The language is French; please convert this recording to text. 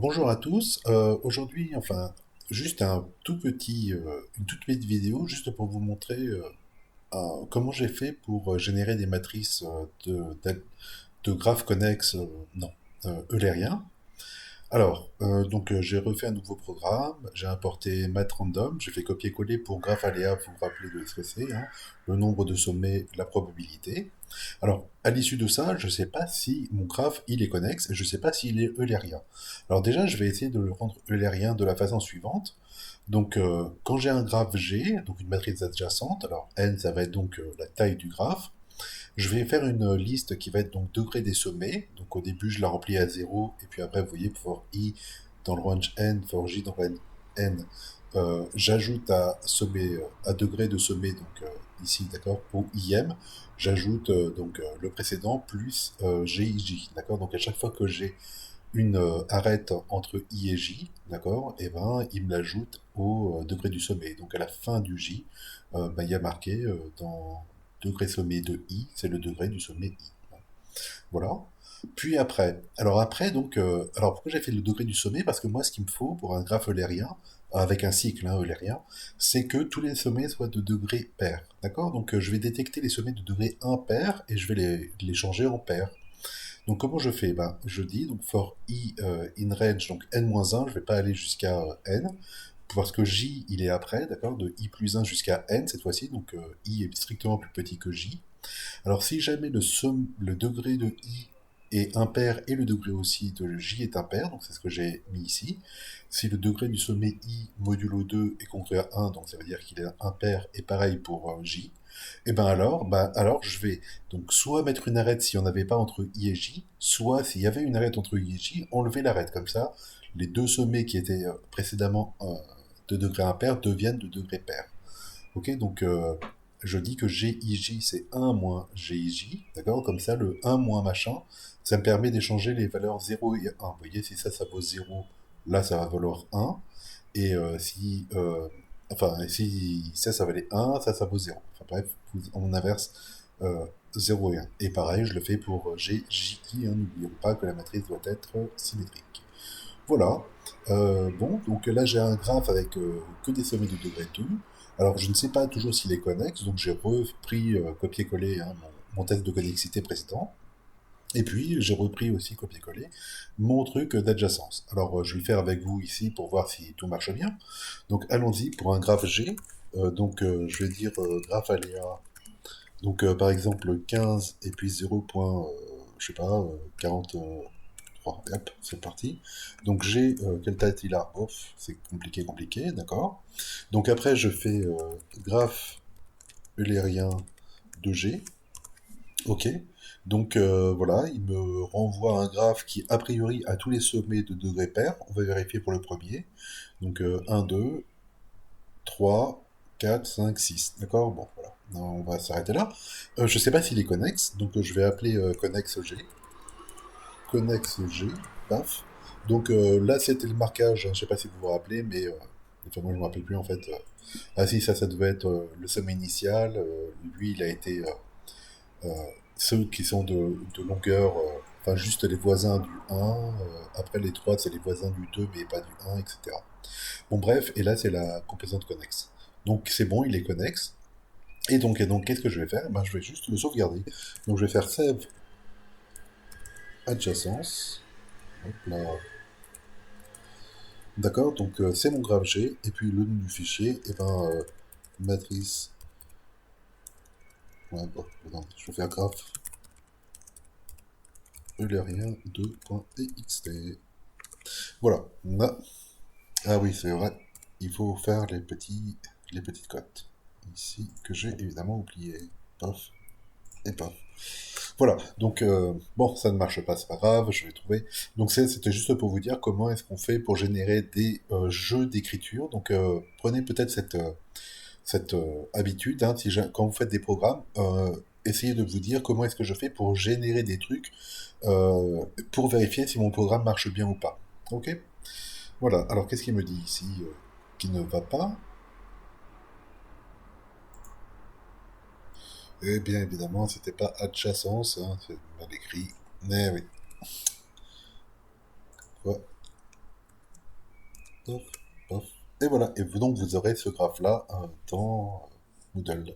Bonjour à tous. Aujourd'hui, juste une toute petite vidéo, juste pour vous montrer comment j'ai fait pour générer des matrices de graphes connexes, non, eulériens. J'ai refait un nouveau programme, j'ai importé MathRandom, j'ai fait copier-coller pour graphe aléa, vous vous rappelez de ce que c'est, hein, le nombre de sommets, la probabilité. Alors, à l'issue de ça, je ne sais pas si mon graphe, il est connexe, et je ne sais pas s'il est eulérien. Alors déjà, je vais essayer de le rendre eulérien de la façon suivante. Quand j'ai un graphe G, donc une matrice adjacente, alors n, ça va être donc la taille du graphe, je vais faire une liste qui va être donc degré des sommets. Donc au début, je la remplis à 0, et puis après, vous voyez, for i dans le range n, for j dans le range n, j'ajoute à degré de sommet, ici, d'accord, pour im, j'ajoute le précédent plus gij, d'accord. Donc à chaque fois que j'ai une arête entre i et j, d'accord, et ben il me l'ajoute au degré du sommet. Donc à la fin du j, il y a marqué dans degré sommet de i, c'est le degré du sommet i. Voilà. Puis après, alors pourquoi j'ai fait le degré du sommet? Parce que moi, ce qu'il me faut pour un graphe eulérien, avec un cycle eulérien, c'est que tous les sommets soient de degré pair. D'accord. Je vais détecter les sommets de degré impair et je vais les changer en pair. Donc comment je fais? Ben, je dis donc for i in range, donc n-1, je vais pas aller jusqu'à n, parce que j il est après, d'accord, de i plus 1 jusqu'à n cette fois-ci, i est strictement plus petit que j. Alors si jamais le degré de i est impair et le degré aussi de j est impair, donc c'est ce que j'ai mis ici, si le degré du sommet i modulo 2 est compris à 1, donc ça veut dire qu'il est impair, et pareil pour j, et alors je vais donc soit mettre une arête s'il n'y en avait pas entre i et j, soit s'il y avait une arête entre i et j, enlever l'arête, comme ça les deux sommets qui étaient précédemment de degré impair deviennent de degré pair. Ok, je dis que GIJ c'est 1 moins GIJ, d'accord? Comme ça, le 1 moins machin, ça me permet d'échanger les valeurs 0 et 1. Vous voyez, si ça vaut 0, là, ça va valoir 1. Et si ça valait 1, ça vaut 0. Enfin bref, on inverse euh, 0 et 1. Et pareil, je le fais pour GJI, hein, n'oublions pas que la matrice doit être symétrique. Voilà. Bon, donc là j'ai un graphe avec que des sommets de degré 2. Alors je ne sais pas toujours s'il est connexe, donc j'ai repris copier-coller, hein, mon test de connexité précédent. Et puis j'ai repris aussi copier-coller mon truc d'adjacence. Alors je vais le faire avec vous ici pour voir si tout marche bien. Donc allons-y pour un graphe G. Je vais dire graphe aléa. Par exemple 15 et puis 0. Je sais pas, 40. Bon, hop, c'est parti. Donc j'ai quelle taille il a? Off, c'est compliqué, compliqué, d'accord. Donc après je fais graphe eulérien de G. Ok. Voilà, il me renvoie un graphe qui a priori a tous les sommets de degré pair. On va vérifier pour le premier. 1, 2, 3, 4, 5, 6. D'accord. Bon, voilà. Non, on va s'arrêter là. Je sais pas s'il est connexe, je vais appeler connexe G. Connex G, paf. Là, c'était le marquage, hein, je sais pas si vous vous rappelez, enfin, moi je me rappelle plus en fait. Ah si, ça devait être le sommet initial. Lui, il a été euh, ceux qui sont de longueur, enfin juste les voisins du 1. Après les 3, c'est les voisins du 2, mais pas du 1, etc. Bon, bref, et là, c'est la composante connexe. Donc c'est bon, il est connexe. Et donc qu'est-ce que je vais faire? Ben, je vais juste le sauvegarder. Donc je vais faire save adjacence. Hop là. D'accord, c'est mon graphe G, et puis le nom du fichier, et matrice, ouais, bon, non, je vais faire graphe eulérien 2.txt. Voilà, ah oui, c'est vrai, il faut faire les petites cotes, ici, que j'ai évidemment oublié, paf, et paf. Voilà, bon, ça ne marche pas, c'est pas grave, je vais trouver. C'était juste pour vous dire comment est-ce qu'on fait pour générer des jeux d'écriture. Prenez peut-être cette habitude, hein, quand vous faites des programmes, essayez de vous dire comment est-ce que je fais pour générer des trucs, pour vérifier si mon programme marche bien ou pas. Ok. Voilà, alors qu'est-ce qu'il me dit ici qui ne va pas? Eh bien évidemment, c'était pas adjacence, hein, c'est mal écrit. Mais oui, quoi. pof, pof. Et voilà. Et donc vous aurez ce graphe-là dans Moodle.